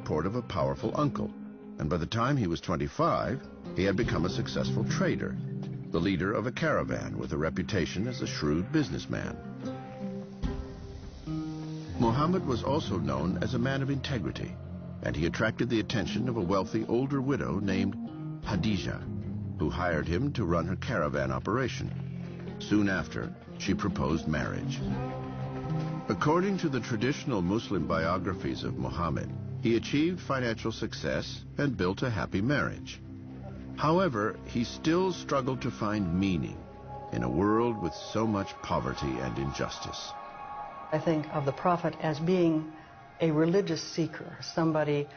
support of a powerful uncle, and by the time he was 25, he had become a successful trader, the leader of a caravan with a reputation as a shrewd businessman. Muhammad was also known as a man of integrity, and he attracted the attention of a wealthy older widow named Khadija, who hired him to run her caravan operation. Soon after, she proposed marriage. According to the traditional Muslim biographies of Muhammad, he achieved financial success and built a happy marriage. However, he still struggled to find meaning in a world with so much poverty and injustice. I think of the Prophet as being a religious seeker, somebody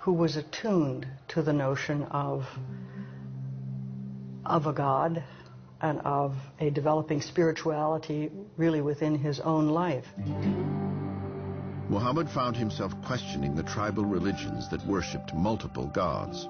who was attuned to the notion of a God and of a developing spirituality really within his own life. Muhammad found himself questioning the tribal religions that worshipped multiple gods.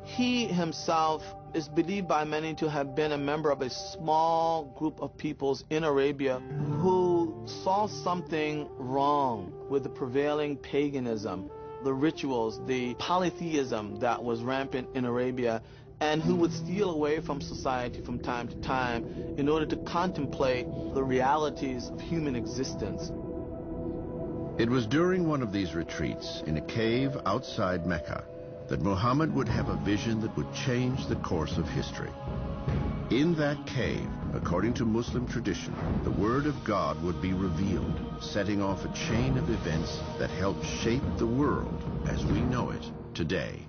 He himself is believed by many to have been a member of a small group of peoples in Arabia who saw something wrong with the prevailing paganism, the rituals, the polytheism that was rampant in Arabia, and who would steal away from society from time to time in order to contemplate the realities of human existence. It was during one of these retreats in a cave outside Mecca that Muhammad would have a vision that would change the course of history. In that cave, according to Muslim tradition, the word of God would be revealed, setting off a chain of events that helped shape the world as we know it today.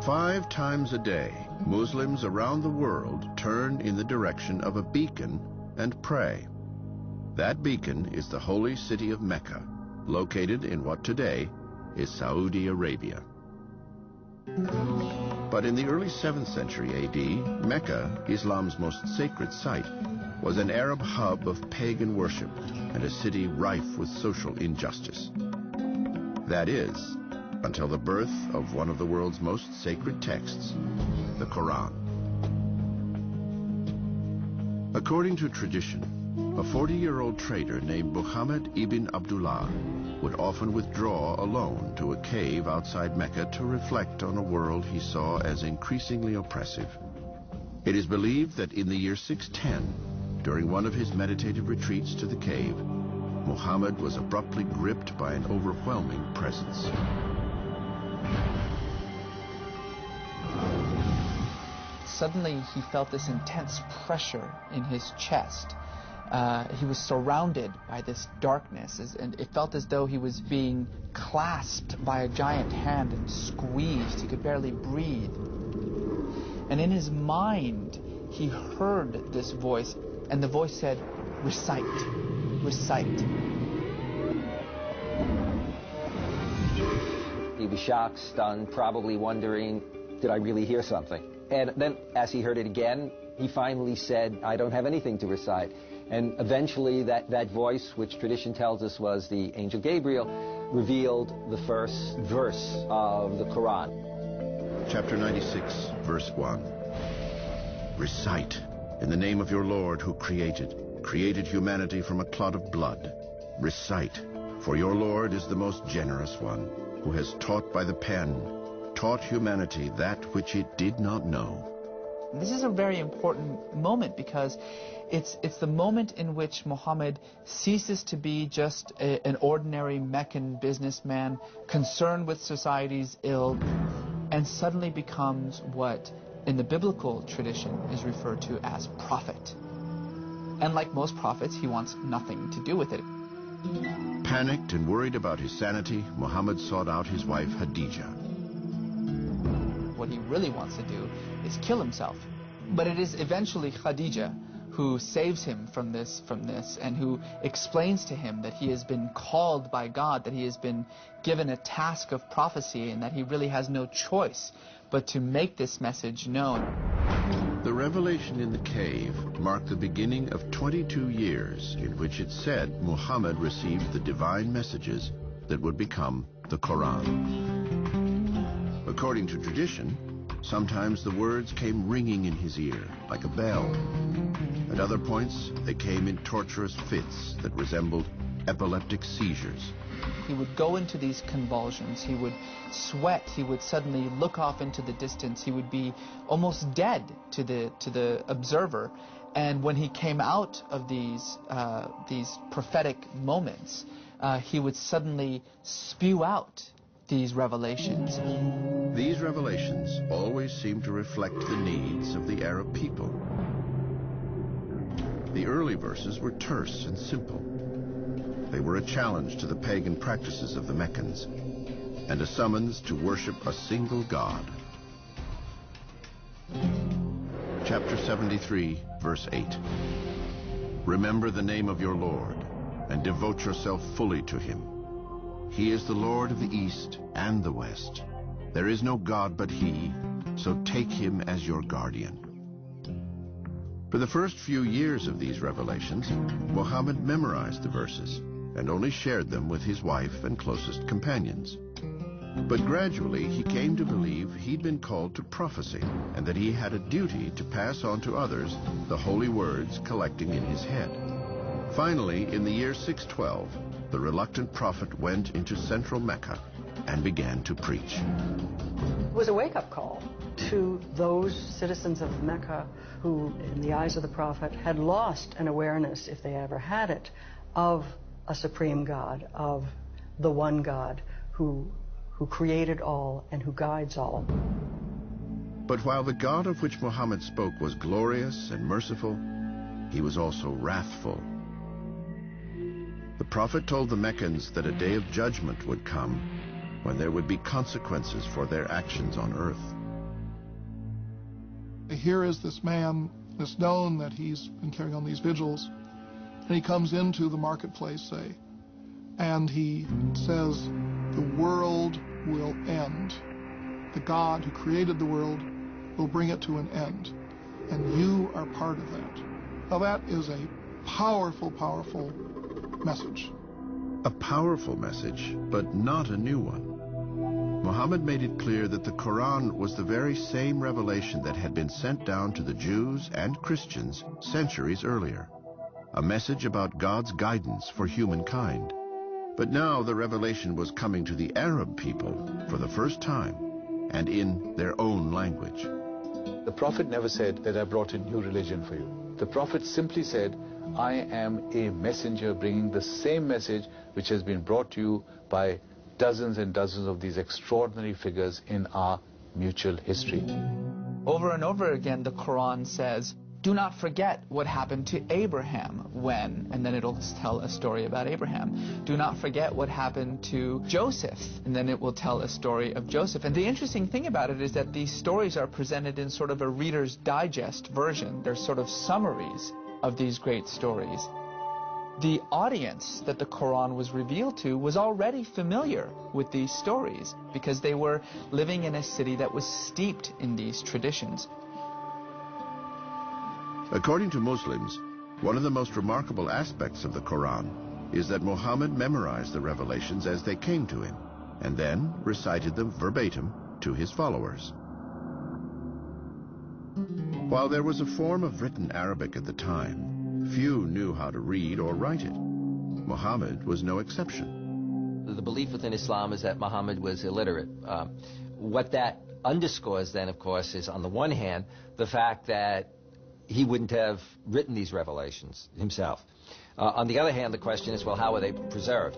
Five times a day, Muslims around the world turn in the direction of a beacon and pray. That beacon is the holy city of Mecca, located in what today is Saudi Arabia. But in the early 7th century AD, Mecca, Islam's most sacred site, was an Arab hub of pagan worship and a city rife with social injustice. That is, until the birth of one of the world's most sacred texts, the Quran. According to tradition, a 40-year-old trader named Muhammad ibn Abdullah would often withdraw alone to a cave outside Mecca to reflect on a world he saw as increasingly oppressive. It is believed that in the year 610, during one of his meditative retreats to the cave, Muhammad was abruptly gripped by an overwhelming presence. Suddenly, he felt this intense pressure in his chest. He was surrounded by this darkness, and it felt as though he was being clasped by a giant hand and squeezed. He could barely breathe. And in his mind, he heard this voice, and the voice said, "Recite, recite." He was shocked, stunned, probably wondering, did I really hear something? And then, as he heard it again, he finally said, I don't have anything to recite. And eventually, that voice, which tradition tells us was the angel Gabriel, revealed the first verse of the Quran. Chapter 96, verse 1. Recite, in the name of your Lord who created humanity from a clot of blood. Recite, for your Lord is the most generous one, who has taught by the pen, taught humanity that which it did not know. This is a very important moment because it's the moment in which Muhammad ceases to be just an ordinary Meccan businessman concerned with society's ill and suddenly becomes what in the biblical tradition is referred to as prophet. And like most prophets, he wants nothing to do with it. Panicked and worried about his sanity, Muhammad sought out his wife Khadija. What he really wants to do is kill himself. But it is eventually Khadija who saves him from this, and who explains to him that he has been called by God, that he has been given a task of prophecy, and that he really has no choice but to make this message known. The revelation in the cave marked the beginning of 22 years in which it said Muhammad received the divine messages that would become the Quran. According to tradition, Sometimes the words came ringing in his ear like a bell. At other points, they came in torturous fits that resembled epileptic seizures. He would go into these convulsions. He would sweat. He would suddenly look off into the distance. He would be almost dead to the observer. And when he came out of these prophetic moments, he would suddenly spew out these revelations. These revelations always seemed to reflect the needs of the Arab people. The early verses were terse and simple. They were a challenge to the pagan practices of the Meccans and a summons to worship a single God. Chapter 73, verse 8. Remember the name of your Lord and devote yourself fully to him. He is the Lord of the East and the West. There is no God but he, so take him as your guardian. For the first few years of these revelations, Muhammad memorized the verses and only shared them with his wife and closest companions. But gradually he came to believe he'd been called to prophecy and that he had a duty to pass on to others the holy words collecting in his head. Finally, in the year 612, the reluctant prophet went into central Mecca and began to preach. It was a wake-up call to those citizens of Mecca who, in the eyes of the prophet, had lost an awareness, if they ever had it, of a supreme God, of the one God who created all and who guides all. But while the God of which Muhammad spoke was glorious and merciful, he was also wrathful. The prophet told the Meccans that a day of judgment would come when there would be consequences for their actions on earth. Here is this man, it's known that he's been carrying on these vigils, and he comes into the marketplace, say, and he says, the world will end. The God who created the world will bring it to an end, and you are part of that. Now that is a powerful, powerful message. A powerful message, but not a new one. Muhammad made it clear that the Quran was the very same revelation that had been sent down to the Jews and Christians centuries earlier. A message about God's guidance for humankind. But now the revelation was coming to the Arab people for the first time and in their own language. The Prophet never said that I brought a new religion for you. The Prophet simply said, I am a messenger bringing the same message which has been brought to you by dozens and dozens of these extraordinary figures in our mutual history. Over and over again, the Quran says, do not forget what happened to Abraham when, and then it'll tell a story about Abraham. Do not forget what happened to Joseph, and then it will tell a story of Joseph. And the interesting thing about it is that these stories are presented in sort of a Reader's Digest version. They're sort of summaries of these great stories. The audience that the Quran was revealed to was already familiar with these stories because they were living in a city that was steeped in these traditions. According to Muslims, one of the most remarkable aspects of the Quran is that Muhammad memorized the revelations as they came to him and then recited them verbatim to his followers. While there was a form of written Arabic at the time, few knew how to read or write it. Muhammad was no exception. The belief within Islam is that Muhammad was illiterate. What that underscores then, of course, is on the one hand, the fact that he wouldn't have written these revelations himself. On the other hand, the question is, well, how were they preserved?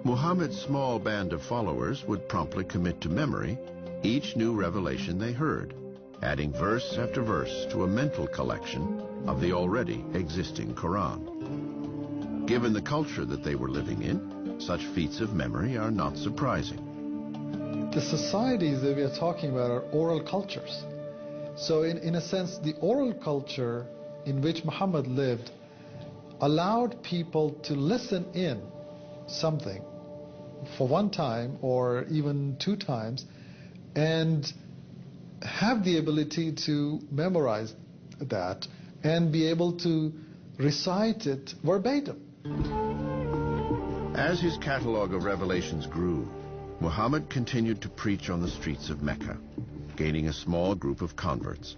Muhammad's small band of followers would promptly commit to memory each new revelation they heard, adding verse after verse to a mental collection of the already existing Quran. Given the culture that they were living in, such feats of memory are not surprising. The societies that we are talking about are oral cultures. So in a sense, the oral culture in which Muhammad lived allowed people to listen in something for one time or even two times and have the ability to memorize that and be able to recite it verbatim. As his catalog of revelations grew, Muhammad continued to preach on the streets of Mecca. gaining a small group of converts.